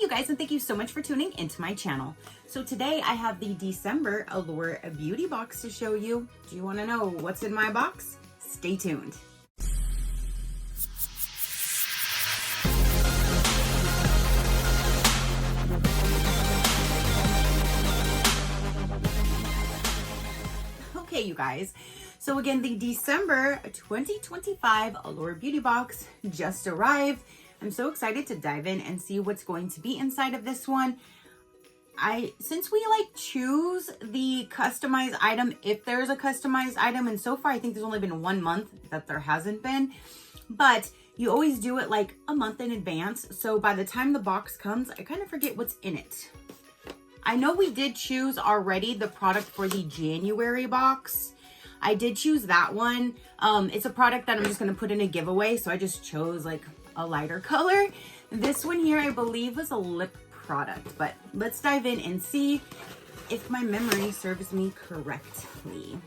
you guys, and thank you so much for tuning into my channel. So today I have the December Allure beauty box to show you. Do you want to know what's in my box? Stay tuned. Okay, you guys. So again, the December 2025 Allure beauty box just arrived. I'm so excited to dive in and see what's going to be inside of this one. Since we choose the customized item, if there's a customized item, and so far I think there's only been 1 month that there hasn't been, but you always do it like a month in advance. So by the time the box comes, I kind of forget what's in it. I know we did choose already the product for the January box. I did choose that one. It's a product that I'm just going to put in a giveaway. So I just chose like a lighter color. This one here, I believe, was a lip product, but let's dive in and see if my memory serves me correctly.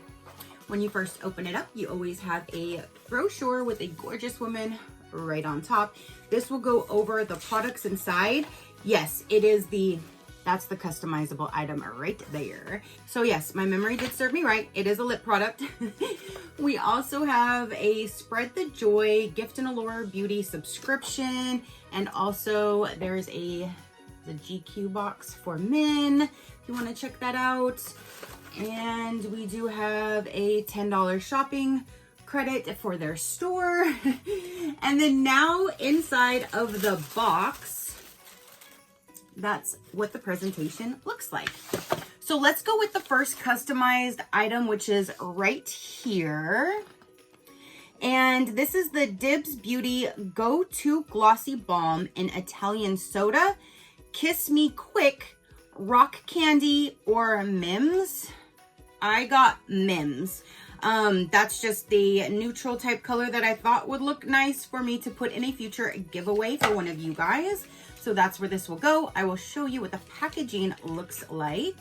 When you first open it up, you always have a brochure with a gorgeous woman right on top. This will go over the products inside. Yes, it is that's the customizable item right there. So yes, my memory did serve me right. It is a lip product. We also have a Spread the Joy Gift and Allure Beauty subscription. And also there's the GQ box for men, if you want to check that out. And we do have a $10 shopping credit for their store. And then now inside of the box, that's what the presentation looks like. So let's go with the first customized item, which is right here. And this is the Dibs Beauty Go-To Glossy Balm in Italian Soda, Kiss Me Quick, Rock Candy, or Mims. I got Mims. That's just the neutral type color that I thought would look nice for me to put in a future giveaway for one of you guys. So that's where this will go. I will show you what the packaging looks like.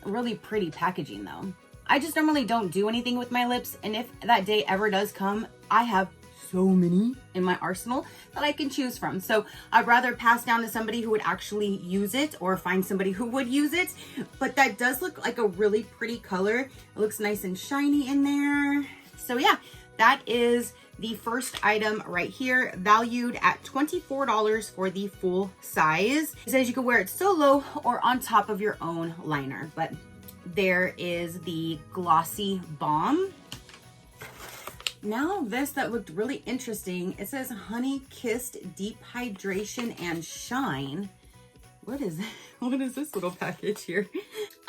Really pretty packaging though. I just normally don't do anything with my lips, and if that day ever does come, I have so many in my arsenal that I can choose from. So I'd rather pass down to somebody who would actually use it or find somebody who would use it. But that does look like a really pretty color. It looks nice and shiny in there. So yeah, that is the first item right here, valued at $24 for the full size. It says you can wear it solo or on top of your own liner, but there is the glossy balm. Now this that looked really interesting, it says Honey Kissed Deep Hydration and Shine. What is this little package here?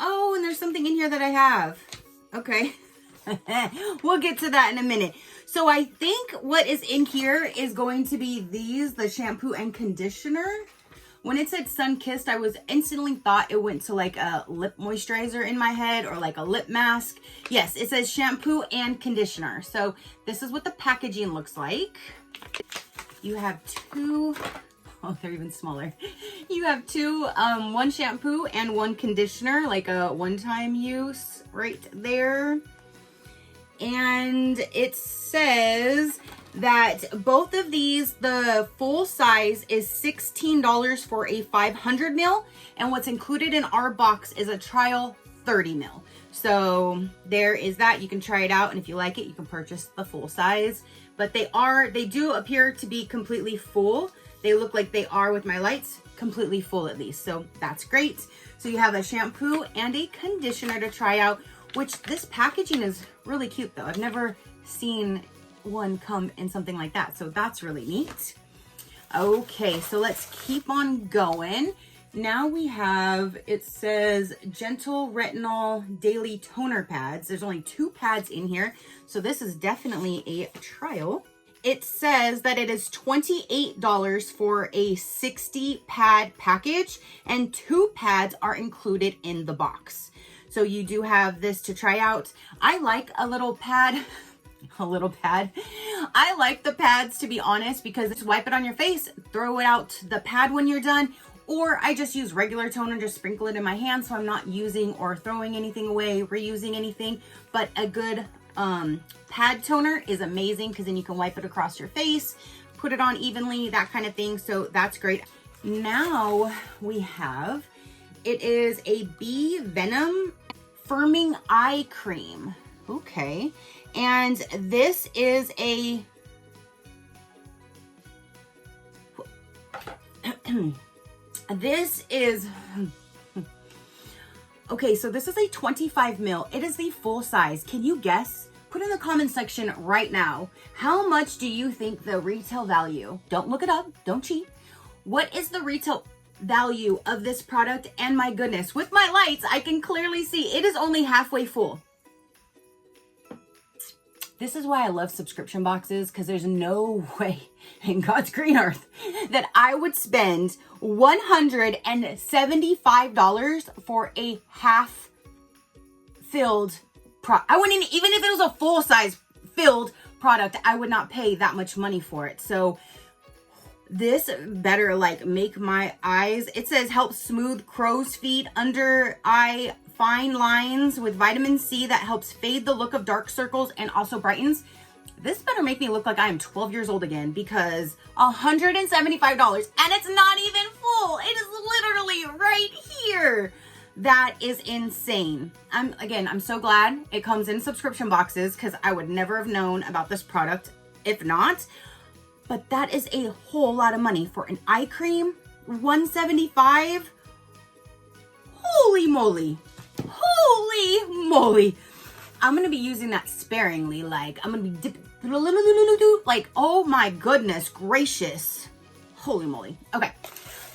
Oh, and there's something in here that I have. Okay. We'll get to that in a minute. So I think what is in here is going to be the shampoo and conditioner. When it said Sun Kissed, I was instantly thought it went to like a lip moisturizer in my head, or like a lip mask. Yes, it says shampoo and conditioner. So this is what the packaging looks like. You have two, oh, they're even smaller. You have two, one shampoo and one conditioner, like a one-time use right there. And it says that both of these, the full size is $16 for a 500 ml. And what's included in our box is a trial 30 ml. So there is that. You can try it out, and if you like it, you can purchase the full size. But they do appear to be completely full. They look like they are, with my lights, completely full at least. So that's great. So you have a shampoo and a conditioner to try out, which this packaging is really cute though. I've never seen one come in something like that. So that's really neat. Okay, so let's keep on going. Now we have, it says Gentle Retinol Daily Toner Pads. There's only 2 pads in here. So this is definitely a trial. It says that it is $28 for a 60 pad package, and 2 pads are included in the box. So you do have this to try out. I like a little pad. I like the pads, to be honest, because just wipe it on your face, throw it out the pad when you're done, or I just use regular toner, just sprinkle it in my hand so I'm not using or throwing anything away, reusing anything. But a good pad toner is amazing, because then you can wipe it across your face, put it on evenly, that kind of thing. So that's great. now we have, it is a bee venom firming eye cream. Okay. And this is a, this is, okay, so this is a 25 mil. It is the full size. Can you guess? Put in the comment section right now. How much do you think the retail value? Don't look it up. Don't cheat. What is the retail value of this product? And my goodness, with my lights, I can clearly see it is only halfway full. This is why I love subscription boxes, because there's no way in God's green earth that I would spend $175 for a half filled product. I wouldn't even if it was a full size filled product, I would not pay that much money for it. So this better like make my eyes, it says help smooth crow's feet, under eye fine lines with vitamin C that helps fade the look of dark circles and also brightens. This better make me look like I am 12 years old again, because $175 and it's not even full. It is literally right here. That is insane. I'm so glad it comes in subscription boxes, because I would never have known about this product if not. But that is a whole lot of money for an eye cream. $175. Holy moly. Holy moly. I'm going to be using that sparingly. Like, I'm going to be dipping, like, oh my goodness gracious. Holy moly. Okay,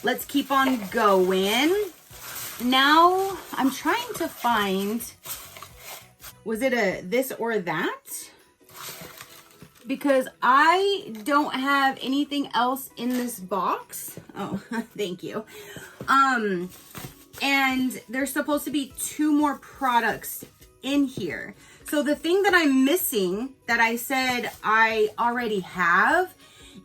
let's keep on going. Now, I'm trying to find, was it a this or that? Because I don't have anything else in this box. Oh, thank you. And there's supposed to be 2 more products in here. So the thing that I'm missing that I said I already have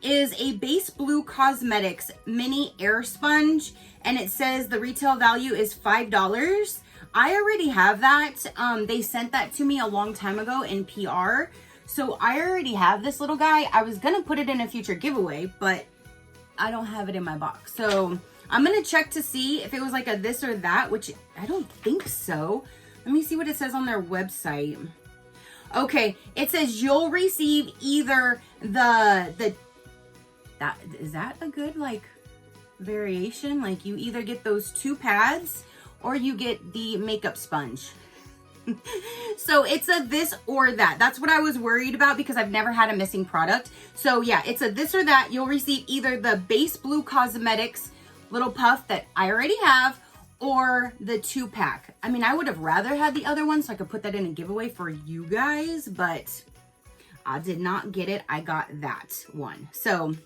is a Base Blue Cosmetics mini air sponge. And it says the retail value is $5. I already have that. They sent that to me a long time ago in PR. So I already have this little guy. I was gonna put it in a future giveaway, but I don't have it in my box. So I'm gonna check to see if it was like a this or that, which I don't think so. Let me see what it says on their website. Okay, it says you'll receive either is that a good like variation? Like you either get those 2 pads or you get the makeup sponge. So it's a this or that. That's what I was worried about, because I've never had a missing product. So yeah, it's a this or that. You'll receive either the Base Blue Cosmetics little puff that I already have, or the 2-pack. I mean, I would have rather had the other one so I could put that in a giveaway for you guys, but I did not get it. I got that one. So,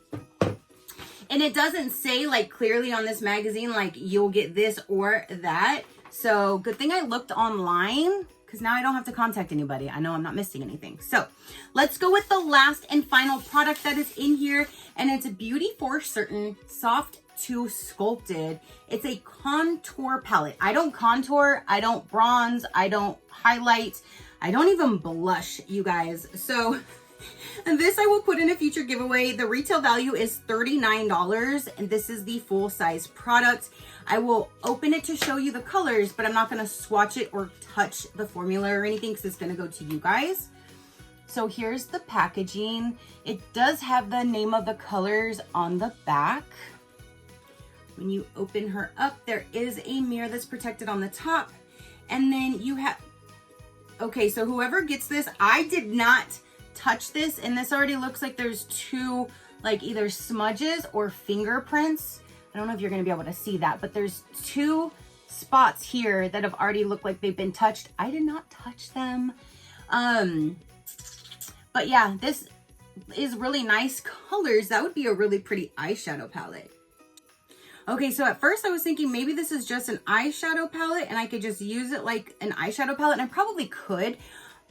and it doesn't say like clearly on this magazine, like you'll get this or that. So good thing I looked online, because now I don't have to contact anybody. I know I'm not missing anything. So let's go with the last and final product that is in here. And it's a Beauty for Certain Soft to Sculpted. It's a contour palette. I don't contour, I don't bronze, I don't highlight, I don't even blush, you guys. So and this I will put in a future giveaway. The retail value is $39, and this is the full size product. I will open it to show you the colors, but I'm not going to swatch it or touch the formula or anything, because it's going to go to you guys. So here's the packaging. It does have the name of the colors on the back. When you open her up, there is a mirror that's protected on the top. And then you have, okay, so whoever gets this, I did not touch this, and this already looks like there's 2 like either smudges or fingerprints. I don't know if you're going to be able to see that, but there's 2 spots here that have already looked like they've been touched. I did not touch them. But yeah, this is really nice colors. That would be a really pretty eyeshadow palette. Okay, so at first I was thinking maybe this is just an eyeshadow palette and I could just use it like an eyeshadow palette, and I probably could.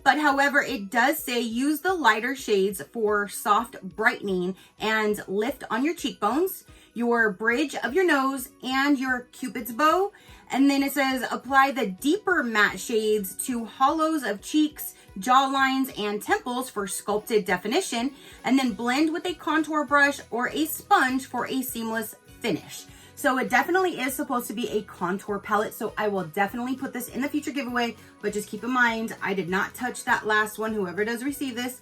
But however, it does say use the lighter shades for soft brightening and lift on your cheekbones, your bridge of your nose, and your Cupid's bow. And then it says apply the deeper matte shades to hollows of cheeks, jawlines, and temples for sculpted definition, and then blend with a contour brush or a sponge for a seamless finish. So it definitely is supposed to be a contour palette. So I will definitely put this in the future giveaway, but just keep in mind, I did not touch that last one. Whoever does receive this,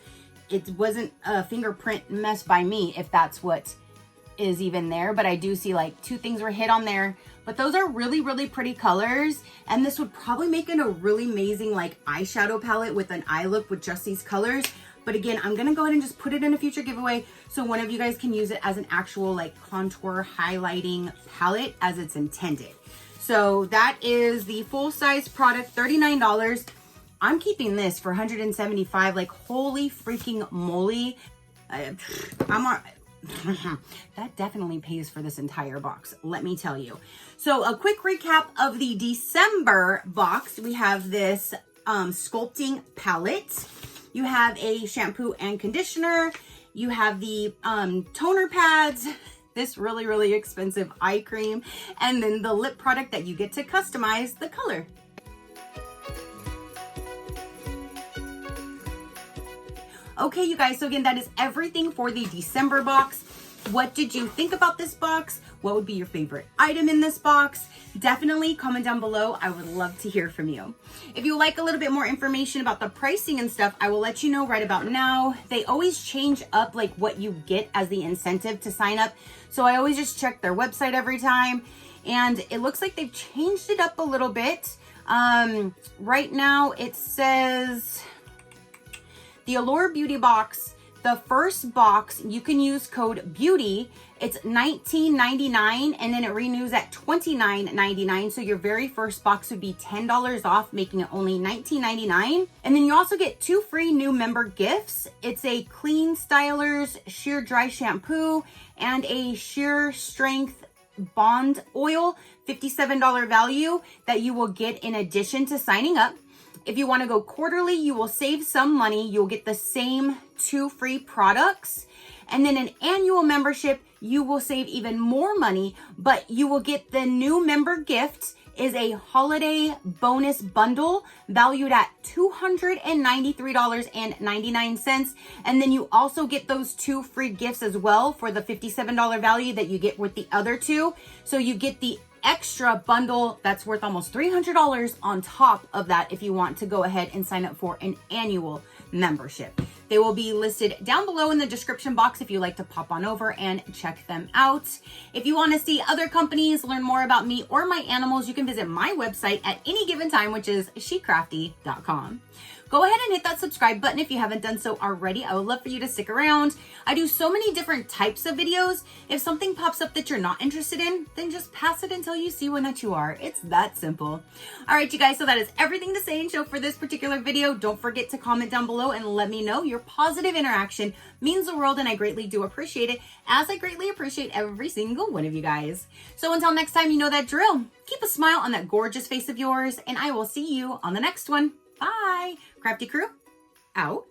it wasn't a fingerprint mess by me, if that's what is even there. But I do see like 2 things were hit on there, but those are really, really pretty colors. And this would probably make it a really amazing like eyeshadow palette with an eye look with just these colors. But again, I'm gonna go ahead and just put it in a future giveaway so one of you guys can use it as an actual like contour highlighting palette as it's intended. So that is the full size product, $39. I'm keeping this for $175. Like, holy freaking moly. That definitely pays for this entire box, let me tell you. So a quick recap of the December box. We have this sculpting palette. You have a shampoo and conditioner. You have the toner pads, this really, really expensive eye cream, and then the lip product that you get to customize the color. Okay, you guys, so again, that is everything for the December box. What did you think about this box? What would be your favorite item in this box? Definitely comment down below. I would love to hear from you. If you would like a little bit more information about the pricing and stuff, I will let you know right about now. They always change up like what you get as the incentive to sign up. So I always just check their website every time. And it looks like they've changed it up a little bit. Right now it says the Allure Beauty Box. The first box, you can use code BEAUTY. It's $19.99 and then it renews at $29.99. So your very first box would be $10 off, making it only $19.99. And then you also get 2 free new member gifts. It's a Clean Stylers Sheer Dry Shampoo and a Sheer Strength Bond Oil, $57 value that you will get in addition to signing up. If you want to go quarterly, you will save some money. You'll get the same 2 free products. And then an annual membership, you will save even more money, but you will get the new member gift is a holiday bonus bundle valued at $293.99. And then you also get those 2 free gifts as well for the $57 value that you get with the other 2. So you get the extra bundle that's worth almost $300 on top of that if you want to go ahead and sign up for an annual membership. They will be listed down below in the description box if you like to pop on over and check them out. If you want to see other companies, learn more about me or my animals, you can visit my website at any given time, which is SheCrafty.com. Go ahead and hit that subscribe button if you haven't done so already. I would love for you to stick around. I do so many different types of videos. If something pops up that you're not interested in, then just pass it until you see one that you are. It's that simple. All right, you guys, so that is everything to say and show for this particular video. Don't forget to comment down below and let me know. Your positive interaction means the world, and I greatly do appreciate it, as I greatly appreciate every single one of you guys. So until next time, you know that drill. Keep a smile on that gorgeous face of yours, and I will see you on the next one. Bye. Crafty crew, out.